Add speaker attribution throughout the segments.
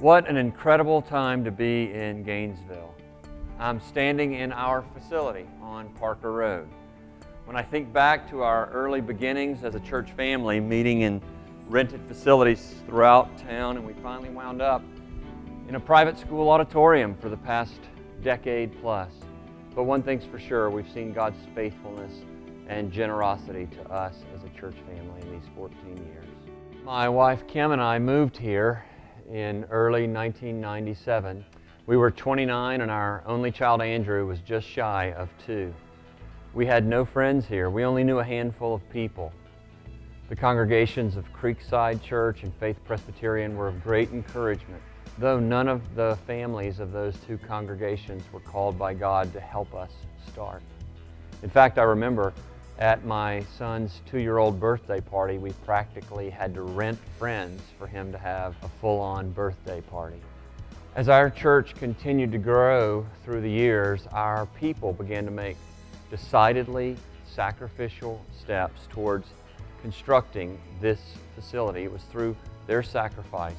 Speaker 1: What an incredible time to be in Gainesville. I'm standing in our facility on Parker Road. When I think back to our early beginnings as a church family, meeting in rented facilities throughout town, and we finally wound up in a private school auditorium for the past decade plus. But one thing's for sure, we've seen God's faithfulness and generosity to us as a church family in these 14 years. My wife Kim and I moved here in early 1997. We were 29 and our only child Andrew was just shy of 2. We had no friends here. We only knew a handful of people. The congregations of Creekside Church and Faith Presbyterian were of great encouragement, though none of the families of those two congregations were called by God to help us start. In fact, I remember at my son's 2-year-old birthday party, we practically had to rent friends for him to have a full-on birthday party. As our church continued to grow through the years, our people began to make decidedly sacrificial steps towards constructing this facility. It was through their sacrifice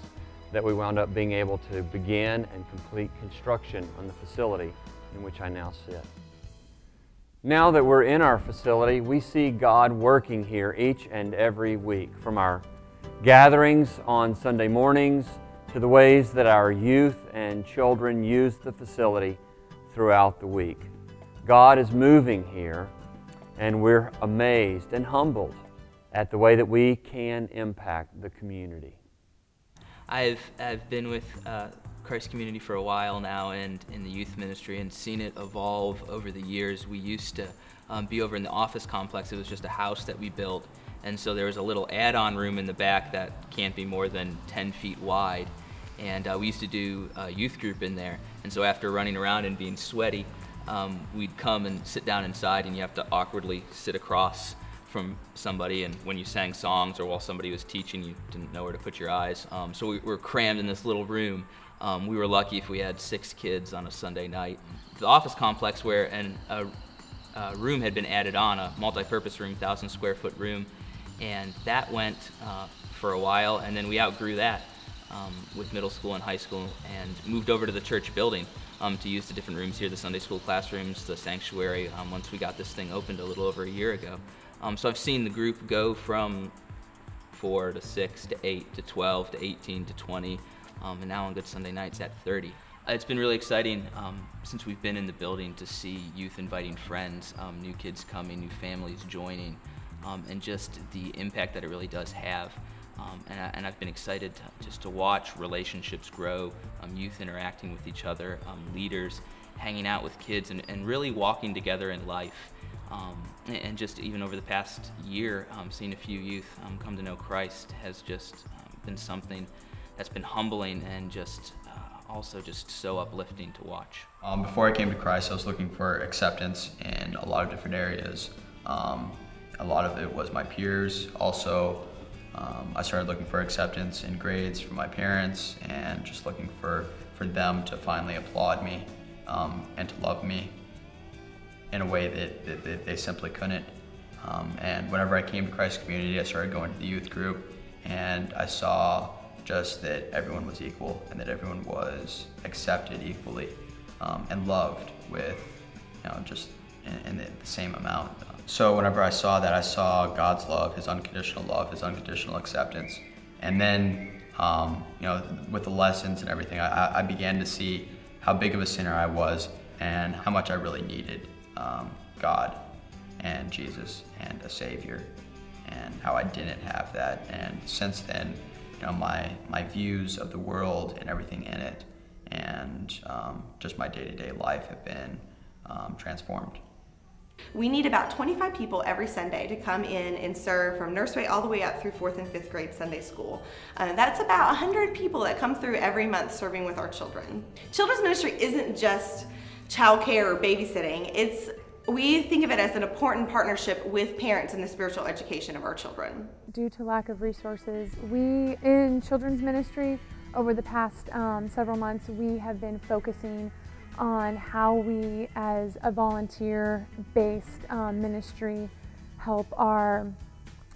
Speaker 1: that we wound up being able to begin and complete construction on the facility in which I now sit. Now that we're in our facility, we see God working here each and every week, from our gatherings on Sunday mornings to the ways that our youth and children use the facility throughout the week. God is moving here, and we're amazed and humbled at the way that we can impact the community.
Speaker 2: I've been with Christ Community for a while now and in the youth ministry and seen it evolve over the years. We used to be over in the office complex. It was just a house that we built, and so there was a little add-on room in the back that can't be more than 10 feet wide, and we used to do a youth group in there. And so after running around and being sweaty, we'd come and sit down inside, and you have to awkwardly sit across from somebody, and when you sang songs or while somebody was teaching, you didn't know where to put your eyes. So we were crammed in this little room. We were lucky if we had 6 kids on a Sunday night. The office complex, where a room had been added on, a multi-purpose room, 1,000-square-foot room, and that went for a while, and then we outgrew that with middle school and high school and moved over to the church building to use the different rooms here, the Sunday school classrooms, the sanctuary, once we got this thing opened a little over a year ago. So I've seen the group go from 4 to 6 to 8 to 12 to 18 to 20, and now on good Sunday nights at 30. It's been really exciting since we've been in the building to see youth inviting friends, new kids coming, new families joining, and just the impact that it really does have. And I've been excited just to watch relationships grow, youth interacting with each other, leaders hanging out with kids, and really walking together in life. And just even over the past year, seeing a few youth come to know Christ has just been something that's been humbling and just also just so uplifting to watch.
Speaker 3: Before I came to Christ, I was looking for acceptance in a lot of different areas. A lot of it was my peers. Also, I started looking for acceptance in grades from my parents, and just looking for them to finally applaud me and to love me in a way that they simply couldn't. And whenever I came to Christ Community, I started going to the youth group, and I saw just that everyone was equal and that everyone was accepted equally and loved with, just in the same amount. So whenever I saw that, I saw God's love, His unconditional acceptance. And then, with the lessons and everything, I began to see how big of a sinner I was and how much I really needed God and Jesus and a Savior, and how I didn't have that. And since then, my views of the world and everything in it, and just my day-to-day life have been transformed.
Speaker 4: We need about 25 people every Sunday to come in and serve from nursery all the way up through 4th and 5th grade Sunday school. That's about 100 people that come through every month serving with our children. Children's ministry isn't just childcare or babysitting. We think of it as an important partnership with parents in the spiritual education of our children.
Speaker 5: Due to lack of resources, we in children's ministry over the past several months, we have been focusing on how we, as a volunteer-based ministry, help our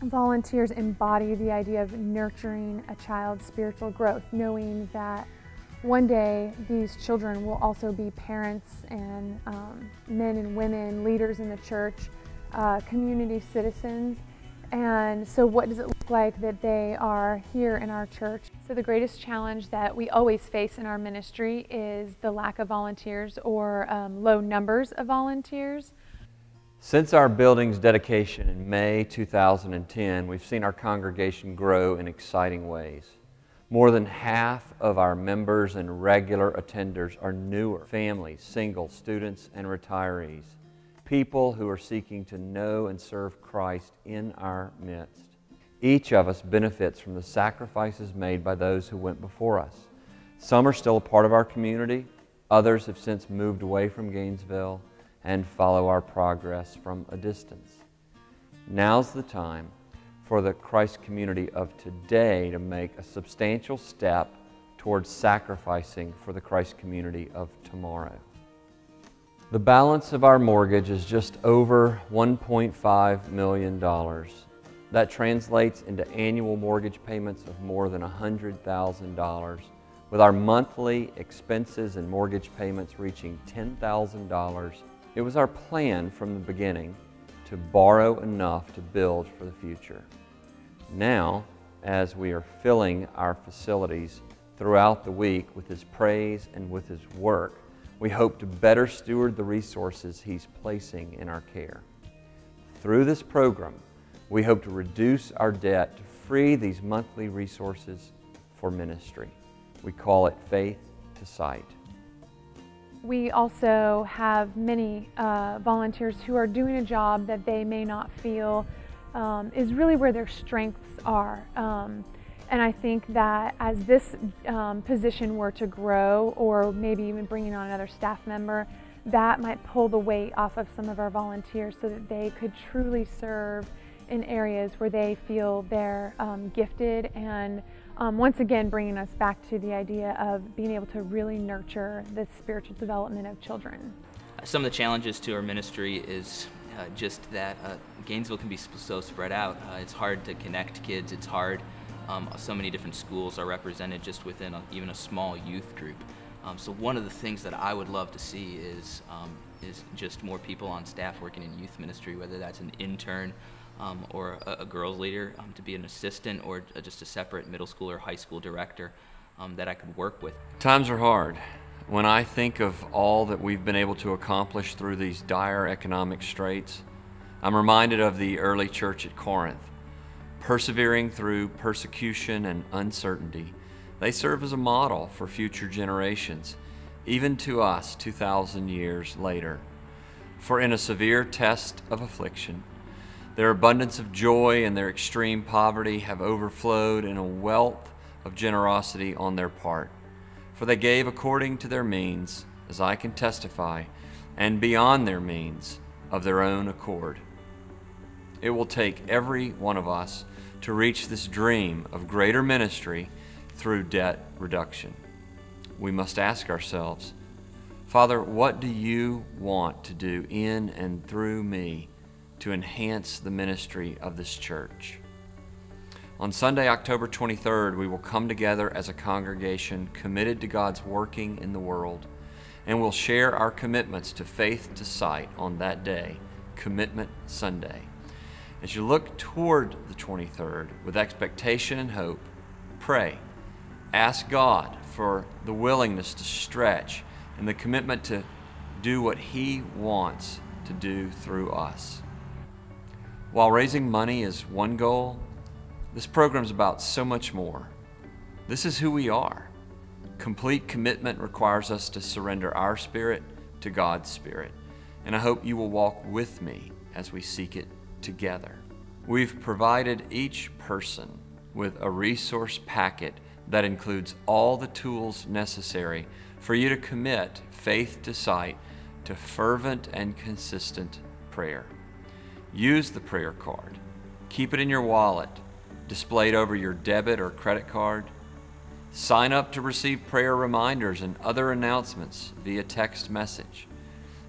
Speaker 5: volunteers embody the idea of nurturing a child's spiritual growth, knowing that one day these children will also be parents and men and women, leaders in the church, community citizens. And so what does it look like that they are here in our church? So the greatest challenge that we always face in our ministry is the lack of volunteers or low numbers of volunteers.
Speaker 1: Since our building's dedication in May 2010, we've seen our congregation grow in exciting ways. More than half of our members and regular attenders are newer families, single, students, and retirees. People who are seeking to know and serve Christ in our midst. Each of us benefits from the sacrifices made by those who went before us. Some are still a part of our community, others have since moved away from Gainesville and follow our progress from a distance. Now's the time for the Christ community of today to make a substantial step towards sacrificing for the Christ community of tomorrow. The balance of our mortgage is just over $1.5 million. That translates into annual mortgage payments of more than $100,000, with our monthly expenses and mortgage payments reaching $10,000. It was our plan from the beginning to borrow enough to build for the future. Now, as we are filling our facilities throughout the week with His praise and with His work, we hope to better steward the resources He's placing in our care. Through this program, we hope to reduce our debt to free these monthly resources for ministry. We call it Faith to Sight.
Speaker 5: We also have many volunteers who are doing a job that they may not feel is really where their strengths are. And I think that as this position were to grow, or maybe even bringing on another staff member, that might pull the weight off of some of our volunteers so that they could truly serve in areas where they feel they're gifted, and once again bringing us back to the idea of being able to really nurture the spiritual development of children.
Speaker 2: Some of the challenges to our ministry is just that Gainesville can be so spread out. It's hard to connect kids, it's hard. So many different schools are represented just within even a small youth group. So one of the things that I would love to see is just more people on staff working in youth ministry, whether that's an intern or a girls leader, to be an assistant, or just a separate middle school or high school director that I could work with.
Speaker 1: Times are hard. When I think of all that we've been able to accomplish through these dire economic straits, I'm reminded of the early church at Corinth. Persevering through persecution and uncertainty, they serve as a model for future generations, even to us 2,000 years later. For in a severe test of affliction, their abundance of joy and their extreme poverty have overflowed in a wealth of generosity on their part. For they gave according to their means, as I can testify, and beyond their means, of their own accord. It will take every one of us to reach this dream of greater ministry through debt reduction. We must ask ourselves, Father, what do you want to do in and through me to enhance the ministry of this church? On Sunday, October 23rd, we will come together as a congregation committed to God's working in the world, and we'll share our commitments to Faith to Sight on that day, Commitment Sunday. As you look toward the 23rd with expectation and hope, pray. Ask God for the willingness to stretch and the commitment to do what He wants to do through us. While raising money is one goal, this program is about so much more. This is who we are. Complete commitment requires us to surrender our spirit to God's spirit, and I hope you will walk with me as we seek it together. We've provided each person with a resource packet that includes all the tools necessary for you to commit Faith to Sight to fervent and consistent prayer. Use the prayer card. Keep it in your wallet, displayed over your debit or credit card. Sign up to receive prayer reminders and other announcements via text message.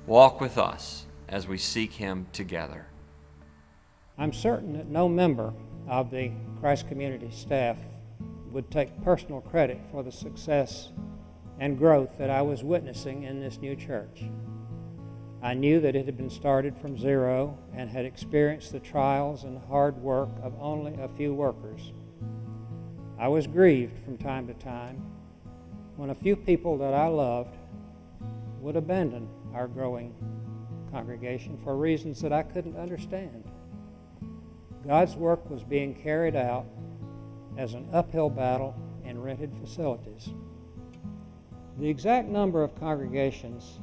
Speaker 1: Walk with us as we seek Him together.
Speaker 6: I'm certain that no member of the Christ Community staff would take personal credit for the success and growth that I was witnessing in this new church. I knew that it had been started from zero and had experienced the trials and hard work of only a few workers. I was grieved from time to time when a few people that I loved would abandon our growing congregation for reasons that I couldn't understand. God's work was being carried out as an uphill battle in rented facilities. The exact number of congregations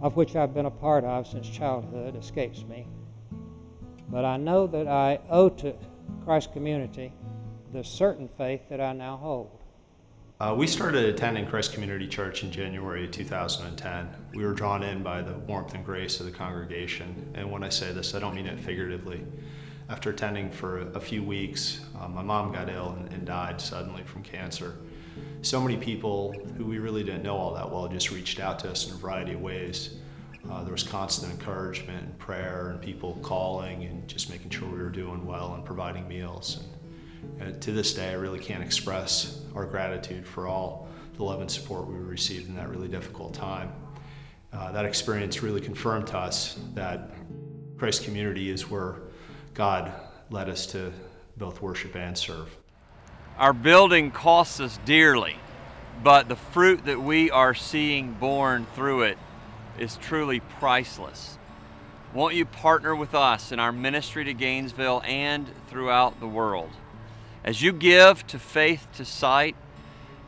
Speaker 6: of which I've been a part of since childhood escapes me, but I know that I owe to Christ Community the certain faith that I now hold.
Speaker 7: We started attending Christ Community Church in January 2010. We were drawn in by the warmth and grace of the congregation, and when I say this, I don't mean it figuratively. After attending for a few weeks, my mom got ill and died suddenly from cancer. So many people who we really didn't know all that well just reached out to us in a variety of ways. There was constant encouragement and prayer and people calling and just making sure we were doing well and providing meals. And to this day, I really can't express our gratitude for all the love and support we received in that really difficult time. That experience really confirmed to us that Christ Community is where God led us to both worship and serve.
Speaker 1: Our building costs us dearly, but the fruit that we are seeing born through it is truly priceless. Won't you partner with us in our ministry to Gainesville and throughout the world? As you give to Faith to Sight,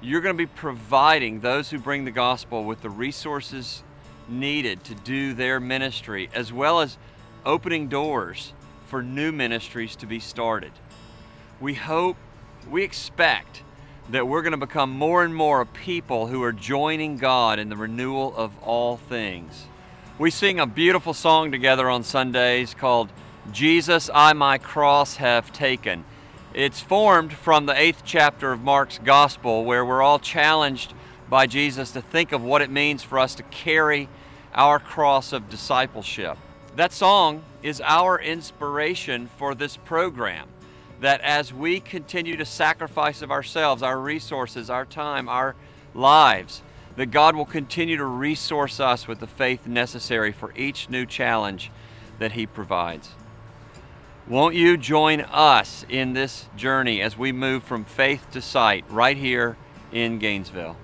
Speaker 1: you're going to be providing those who bring the gospel with the resources needed to do their ministry, as well as opening doors for new ministries to be started. We expect that we're going to become more and more a people who are joining God in the renewal of all things. We sing a beautiful song together on Sundays called "Jesus, I my cross have taken." It's formed from the 8th chapter of Mark's Gospel, where we're all challenged by Jesus to think of what it means for us to carry our cross of discipleship. That song is our inspiration for this program, that as we continue to sacrifice of ourselves, our resources, our time, our lives, that God will continue to resource us with the faith necessary for each new challenge that He provides. Won't you join us in this journey as we move from faith to sight right here in Gainesville?